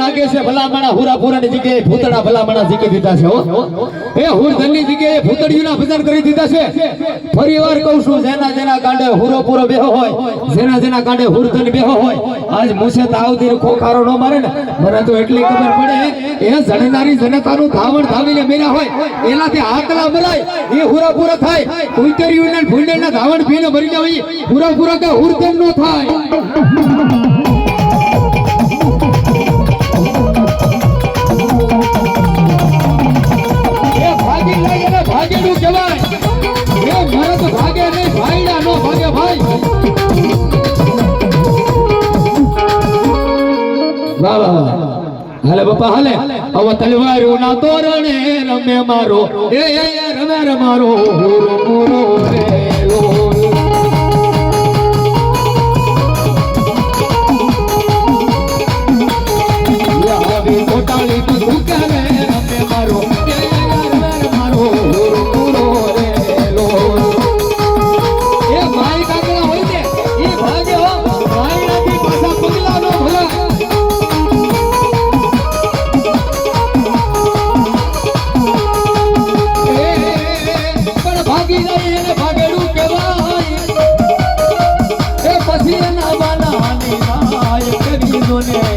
લાગે છે ભલામણા હુરાપુરા ની જગ્યાએ ભૂતડા ભલામણા જીકી દીધા છે હો એ હુરધન ની જગ્યાએ ભૂતડીઓના ભજન કરી દીધા છે ફરીવાર કહું છું જેના જેના કાંડે હુરોપુરો બેહો હોય જેના જેના કાંડે હુરધન બેહો હોય આજ મુસે તાવદીર ખોખારો ન મારે ને મને તો એટલી ખબર પડે એ જણનારી જનતાનું ધાવણ ધાવીને મેરા હોય એનાથી આકલા મરાય એ હુરાપુરા થાય ઉઈતરીઓના ભૂંડેના ધાવણ પીને મરી જાય હુરાપુરા કે હુરધન નો થાય ભાગેડું કહેવાય એ મરદ ભાગે નહીં ભાઈડા નો ભાગે ભાઈ વાહ વાહ હાલે બાપા હાલે હવે તલવારો ના તોરણે રમે મારો એ રમે રમારો પૂરો રેલો આવી કોટાળી તો ધુકે રે રમે મારો ને